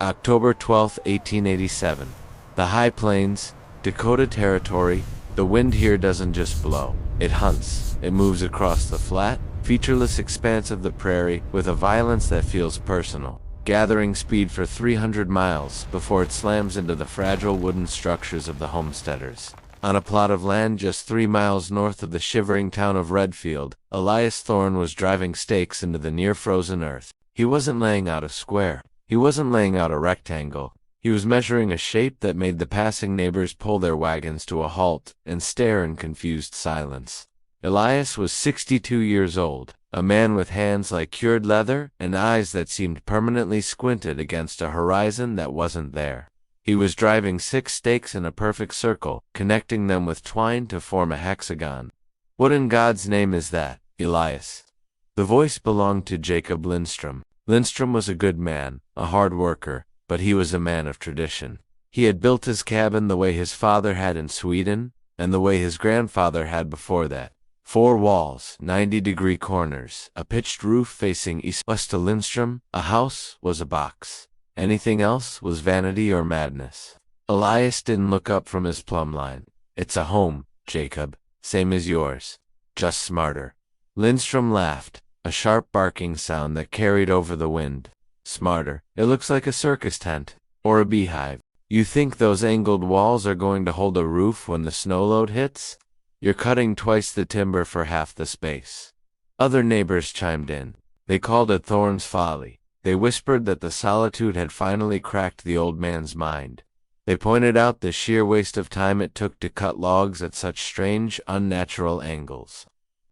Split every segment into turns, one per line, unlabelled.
October 12, 1887. The High Plains, Dakota Territory. The wind here doesn't just blow. It hunts. It moves across the flat, featureless expanse of the prairie with a violence that feels personal, gathering speed for 300 miles before it slams into the fragile wooden structures of the homesteaders. On a plot of land just 3 miles north of the shivering town of Redfield, Elias Thorne was driving stakes into the near-frozen earth. He wasn't laying out a square. He wasn't laying out a rectangle. He was measuring a shape that made the passing neighbors pull their wagons to a halt and stare in confused silence. Elias was 62 years old, a man with hands like cured leather and eyes that seemed permanently squinted against a horizon that wasn't there. He was driving 6 stakes in a perfect circle, connecting them with twine to form a hexagon. What in God's name is that, Elias? The voice belonged to Jacob Lindstrom. Lindstrom was a good man, a hard worker, but he was a man of tradition. He had built his cabin the way his father had in Sweden, and the way his grandfather had before that. 4 walls, 90-degree corners, a pitched roof facing east-west to Lindstrom. A house was a box. Anything else was vanity or madness. Elias didn't look up from his plumb line. It's a home, Jacob, same as yours, just smarter. Lindstrom laughed, a sharp barking sound that carried over the wind. Smarter. It looks like a circus tent, or a beehive. You think those angled walls are going to hold a roof when the snow load hits? You're cutting twice the timber for half the space. Other neighbors chimed in. They called it Thorne's folly. They whispered that the solitude had finally cracked the old man's mind. They pointed out the sheer waste of time it took to cut logs at such strange, unnatural angles.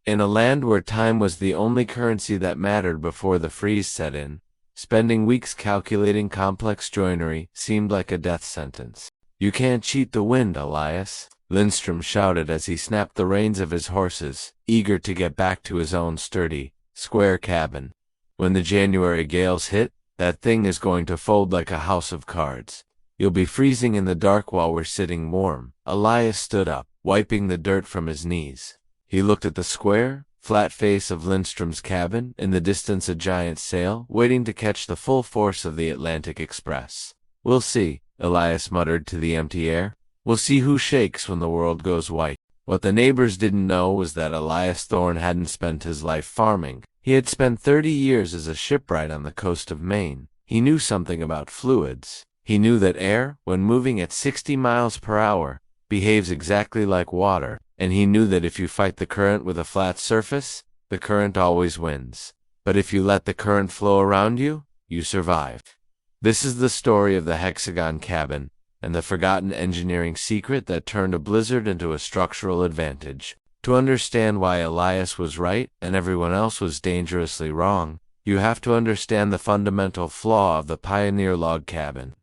In a land where time was the only currency that mattered before the freeze set in, spending weeks calculating complex joinery seemed like a death sentence. You can't cheat the wind, Elias, Lindstrom shouted as he snapped the reins of his horses, eager to get back to his own sturdy, square cabin. When the January gales hit, that thing is going to fold like a house of cards. You'll be freezing in the dark while we're sitting warm. Elias stood up, wiping the dirt from his knees. He looked at the square, flat face of Lindstrom's cabin, in the distance a giant sail, waiting to catch the full force of the Atlantic Express. We'll see, Elias muttered to the empty air. We'll see who shakes when the world goes white. What the neighbors didn't know was that Elias Thorne hadn't spent his life farming. He had spent 30 years as a shipwright on the coast of Maine. He knew something about fluids. He knew that air, when moving at 60 miles per hour, behaves exactly like water, and he knew that if you fight the current with a flat surface, the current always wins. But if you let the current flow around you, you survive. This is the story of the Hexagon cabin, and the forgotten engineering secret that turned a blizzard into a structural advantage. To understand why Elias was right and everyone else was dangerously wrong, you have to understand the fundamental flaw of the pioneer log cabin.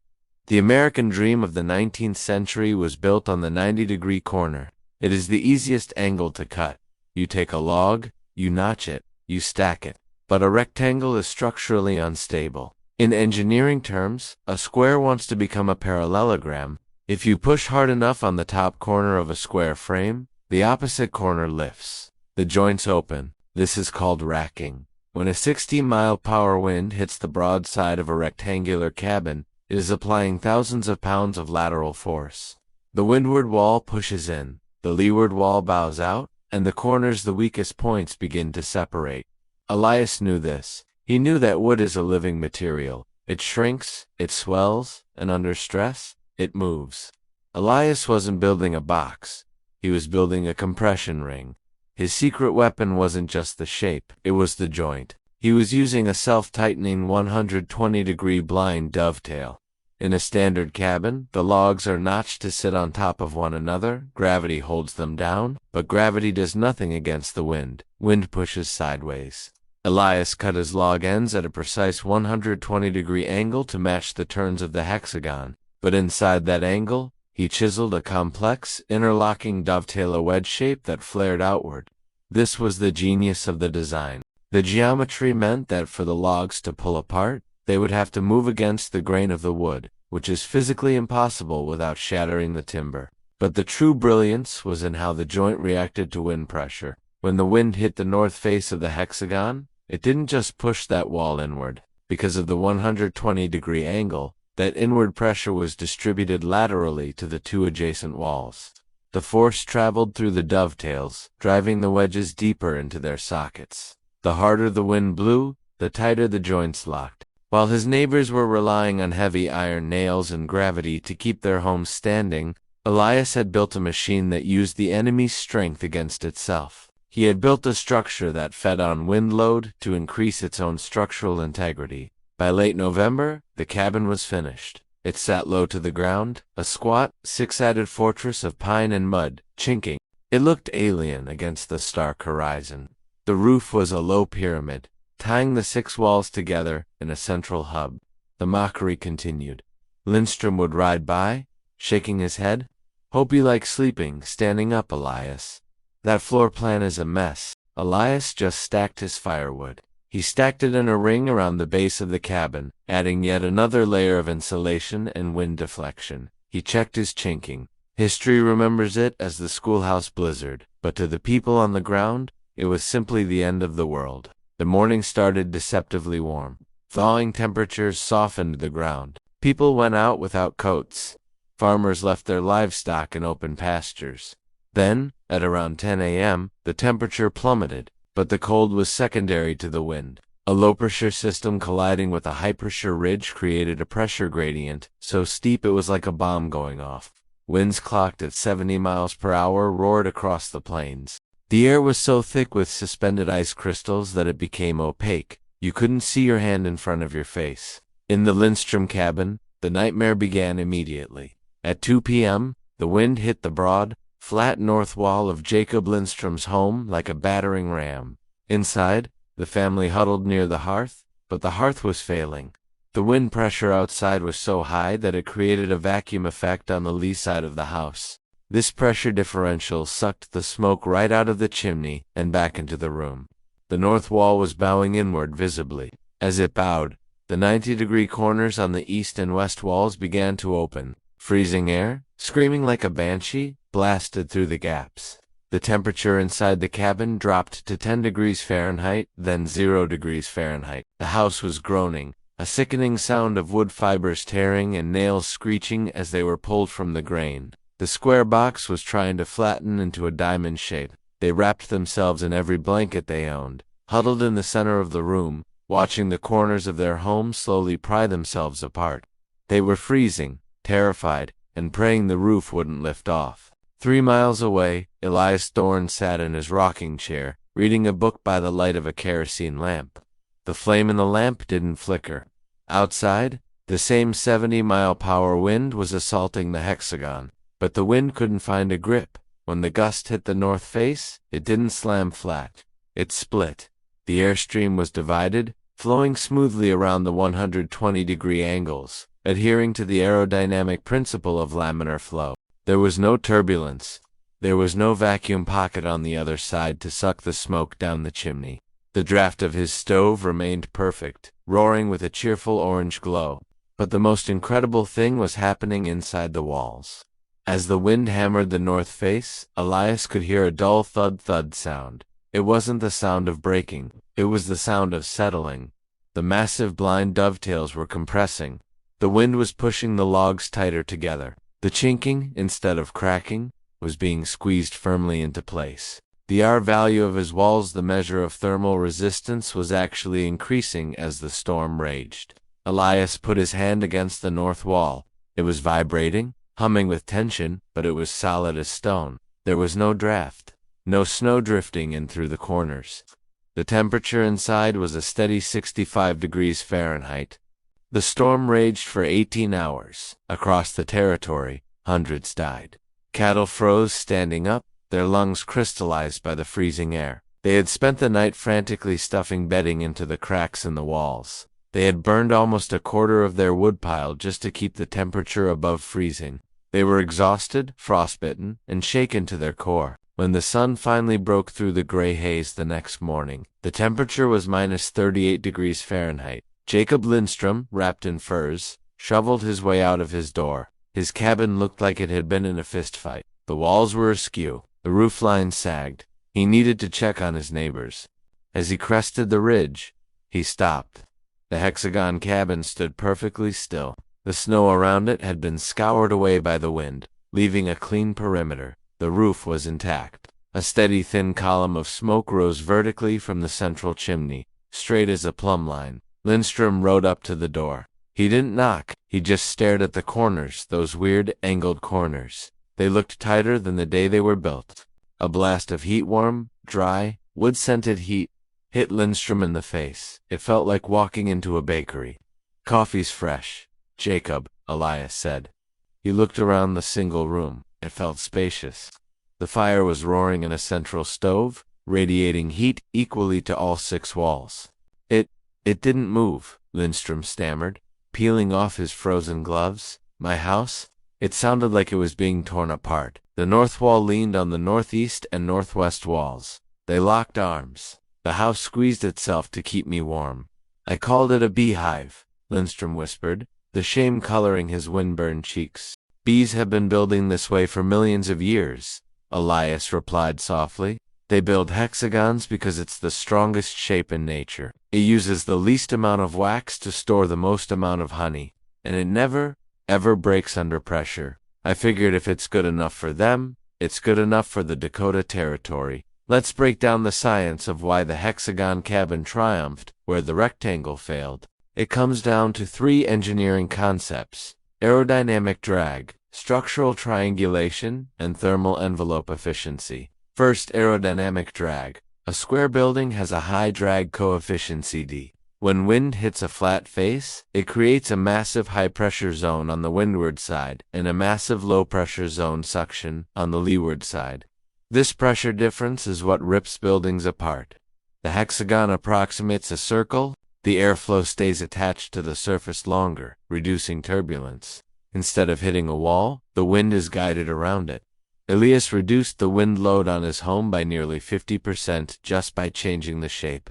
The American dream of the 19th century was built on the 90-degree corner. It is the easiest angle to cut. You take a log, you notch it, you stack it. But a rectangle is structurally unstable. In engineering terms, a square wants to become a parallelogram. If you push hard enough on the top corner of a square frame, the opposite corner lifts. The joints open. This is called racking. When a 60-mile-per-hour wind hits the broad side of a rectangular cabin, it is applying thousands of pounds of lateral force. The windward wall pushes in, the leeward wall bows out, and the corners, the weakest points, begin to separate. Elias knew this. He knew that wood is a living material. It shrinks, it swells, and under stress, it moves. Elias wasn't building a box. He was building a compression ring. His secret weapon wasn't just the shape, it was the joint. He was using a self-tightening 120-degree blind dovetail. In a standard cabin, the logs are notched to sit on top of one another. Gravity holds them down, but gravity does nothing against the wind. Wind pushes sideways. Elias cut his log ends at a precise 120-degree angle to match the turns of the hexagon, but inside that angle, he chiseled a complex, interlocking dovetail, a wedge shape that flared outward. This was the genius of the design. The geometry meant that for the logs to pull apart, they would have to move against the grain of the wood, which is physically impossible without shattering the timber. But the true brilliance was in how the joint reacted to wind pressure. When the wind hit the north face of the hexagon, it didn't just push that wall inward. Because of the 120-degree angle, that inward pressure was distributed laterally to the two adjacent walls. The force traveled through the dovetails, driving the wedges deeper into their sockets. The harder the wind blew, the tighter the joints locked. While his neighbors were relying on heavy iron nails and gravity to keep their homes standing, Elias had built a machine that used the enemy's strength against itself. He had built a structure that fed on wind load to increase its own structural integrity. By late November, the cabin was finished. It sat low to the ground, a squat, six-sided fortress of pine and mud, chinking. It looked alien against the stark horizon. The roof was a low pyramid, tying the 6 walls together in a central hub. The mockery continued. Lindstrom would ride by, shaking his head. "Hope you like sleeping, standing up, Elias. That floor plan is a mess." Elias just stacked his firewood. He stacked it in a ring around the base of the cabin, adding yet another layer of insulation and wind deflection. He checked his chinking. History remembers it as the Schoolhouse Blizzard, but to the people on the ground, it was simply the end of the world. The morning started deceptively warm. Thawing temperatures softened the ground. People went out without coats. Farmers left their livestock in open pastures. Then, at around 10 a.m., the temperature plummeted, but the cold was secondary to the wind. A low-pressure system colliding with a high-pressure ridge created a pressure gradient, so steep it was like a bomb going off. Winds clocked at 70 miles per hour roared across the plains. The air was so thick with suspended ice crystals that it became opaque. You couldn't see your hand in front of your face. In the Lindstrom cabin, the nightmare began immediately. At 2 p.m., the wind hit the broad, flat north wall of Jacob Lindstrom's home like a battering ram. Inside, the family huddled near the hearth, but the hearth was failing. The wind pressure outside was so high that it created a vacuum effect on the lee side of the house. This pressure differential sucked the smoke right out of the chimney and back into the room. The north wall was bowing inward visibly. As it bowed, the 90-degree corners on the east and west walls began to open. Freezing air, screaming like a banshee, blasted through the gaps. The temperature inside the cabin dropped to 10 degrees Fahrenheit, then 0 degrees Fahrenheit. The house was groaning, a sickening sound of wood fibers tearing and nails screeching as they were pulled from the grain. The square box was trying to flatten into a diamond shape. They wrapped themselves in every blanket they owned, huddled in the center of the room, watching the corners of their home slowly pry themselves apart. They were freezing, terrified, and praying the roof wouldn't lift off. 3 miles away, Elias Thorne sat in his rocking chair, reading a book by the light of a kerosene lamp. The flame in the lamp didn't flicker. Outside, the same 70-mile-per-hour wind was assaulting the Hexagon, but the wind couldn't find a grip. When the gust hit the north face, it didn't slam flat. It split. The airstream was divided, flowing smoothly around the 120-degree angles, adhering to the aerodynamic principle of laminar flow. There was no turbulence. There was no vacuum pocket on the other side to suck the smoke down the chimney. The draft of his stove remained perfect, roaring with a cheerful orange glow. But the most incredible thing was happening inside the walls. As the wind hammered the north face, Elias could hear a dull thud-thud sound. It wasn't the sound of breaking. It was the sound of settling. The massive blind dovetails were compressing. The wind was pushing the logs tighter together. The chinking, instead of cracking, was being squeezed firmly into place. The R value of his walls, the measure of thermal resistance, was actually increasing as the storm raged. Elias put his hand against the north wall. It was vibrating, humming with tension, but it was solid as stone. There was no draft, no snow drifting in through the corners. The temperature inside was a steady 65 degrees Fahrenheit. The storm raged for 18 hours. Across the territory, hundreds died. Cattle froze standing up, their lungs crystallized by the freezing air. They had spent the night frantically stuffing bedding into the cracks in the walls. They had burned almost a quarter of their woodpile just to keep the temperature above freezing. They were exhausted, frostbitten, and shaken to their core. When the sun finally broke through the gray haze the next morning, the temperature was minus 38 degrees Fahrenheit. Jacob Lindstrom, wrapped in furs, shoveled his way out of his door. His cabin looked like it had been in a fistfight. The walls were askew. The roofline sagged. He needed to check on his neighbors. As he crested the ridge, he stopped. The Hexagon cabin stood perfectly still. The snow around it had been scoured away by the wind, leaving a clean perimeter. The roof was intact. A steady thin column of smoke rose vertically from the central chimney, straight as a plumb line. Lindstrom rode up to the door. He didn't knock, he just stared at the corners, those weird, angled corners. They looked tighter than the day they were built. A blast of heat-warm, dry, wood-scented heat hit Lindstrom in the face. It felt like walking into a bakery. "Coffee's fresh, Jacob," Elias said. He looked around the single room. It felt spacious. The fire was roaring in a central stove, radiating heat equally to all 6 walls. It didn't move," Lindstrom stammered, peeling off his frozen gloves. "My house?" It sounded like it was being torn apart. The north wall leaned on the northeast and northwest walls. They locked arms. The house squeezed itself to keep me warm. "I called it a beehive," Lindstrom whispered, the shame coloring his windburned cheeks. "Bees have been building this way for millions of years," Elias replied softly. "They build hexagons because it's the strongest shape in nature. It uses the least amount of wax to store the most amount of honey, and it never, ever breaks under pressure. I figured if it's good enough for them, it's good enough for the Dakota Territory. Let's break down the science of why the hexagon cabin triumphed where the rectangle failed. It comes down to 3 engineering concepts: aerodynamic drag, structural triangulation, and thermal envelope efficiency. First, aerodynamic drag. A square building has a high drag coefficient d. When wind hits a flat face, it creates a massive high-pressure zone on the windward side and a massive low-pressure zone suction on the leeward side. This pressure difference is what rips buildings apart. The hexagon approximates a circle. The airflow stays attached to the surface longer, reducing turbulence. Instead of hitting a wall, the wind is guided around it. Elias reduced the wind load on his home by nearly 50% just by changing the shape.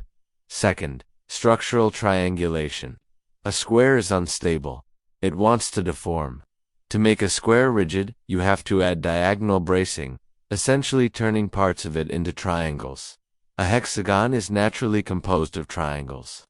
Second, structural triangulation. A square is unstable. It wants to deform. To make a square rigid, you have to add diagonal bracing, essentially turning parts of it into triangles. A hexagon is naturally composed of triangles.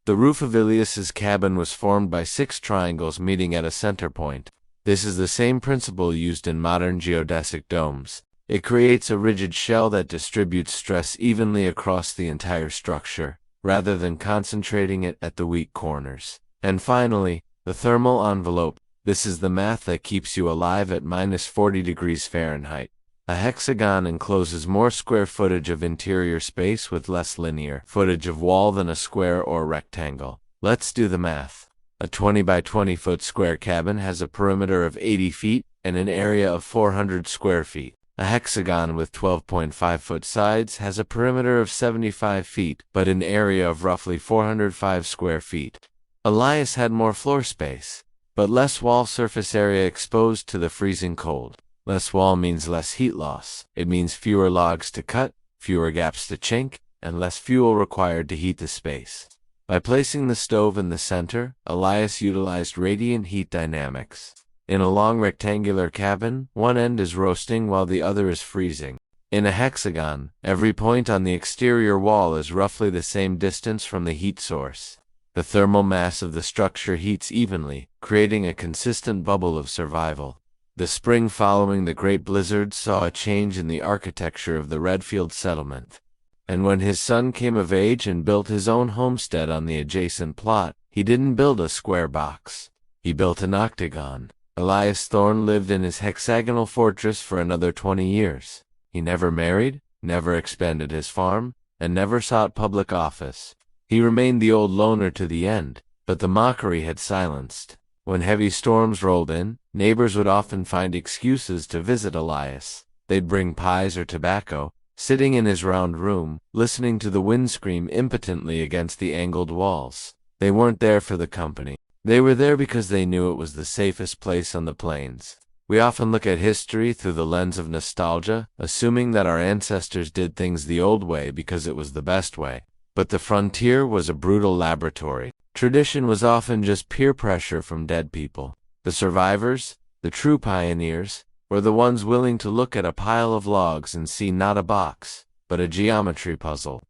The roof of Elias's cabin was formed by 6 triangles meeting at a center point. This is the same principle used in modern geodesic domes. It creates a rigid shell that distributes stress evenly across the entire structure, rather than concentrating it at the weak corners. And finally, the thermal envelope. This is the math that keeps you alive at -40 degrees Fahrenheit. A hexagon encloses more square footage of interior space with less linear footage of wall than a square or rectangle. Let's do the math. A 20 by 20 foot square cabin has a perimeter of 80 feet and an area of 400 square feet. A hexagon with 12.5 foot sides has a perimeter of 75 feet but an area of roughly 405 square feet. Elias had more floor space, but less wall surface area exposed to the freezing cold. Less wall means less heat loss. It means fewer logs to cut, fewer gaps to chink, and less fuel required to heat the space. By placing the stove in the center, Elias utilized radiant heat dynamics. In a long rectangular cabin, one end is roasting while the other is freezing. In a hexagon, every point on the exterior wall is roughly the same distance from the heat source. The thermal mass of the structure heats evenly, creating a consistent bubble of survival. The spring following the Great Blizzard saw a change in the architecture of the Redfield settlement. And when his son came of age and built his own homestead on the adjacent plot, he didn't build a square box. He built an octagon. Elias Thorne lived in his hexagonal fortress for another 20 years. He never married, never expanded his farm, and never sought public office. He remained the old loner to the end, but the mockery had silenced. When heavy storms rolled in, neighbors would often find excuses to visit Elias. They'd bring pies or tobacco, sitting in his round room, listening to the wind scream impotently against the angled walls. They weren't there for the company. They were there because they knew it was the safest place on the plains. We often look at history through the lens of nostalgia, assuming that our ancestors did things the old way because it was the best way. But the frontier was a brutal laboratory. Tradition was often just peer pressure from dead people. The survivors, the true pioneers, were the ones willing to look at a pile of logs and see not a box, but a geometry puzzle.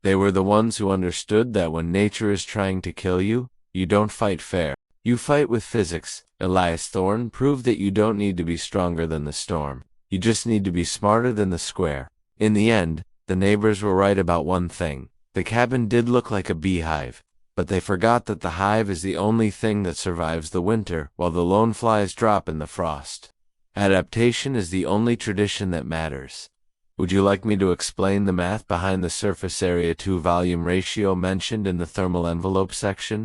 They were the ones who understood that when nature is trying to kill you, you don't fight fair. You fight with physics. Elias Thorne proved that you don't need to be stronger than the storm. You just need to be smarter than the square. In the end, the neighbors were right about one thing. The cabin did look like a beehive, but they forgot that the hive is the only thing that survives the winter while the lone flies drop in the frost. Adaptation is the only tradition that matters. Would you like me to explain the math behind the surface area to volume ratio mentioned in the thermal envelope section?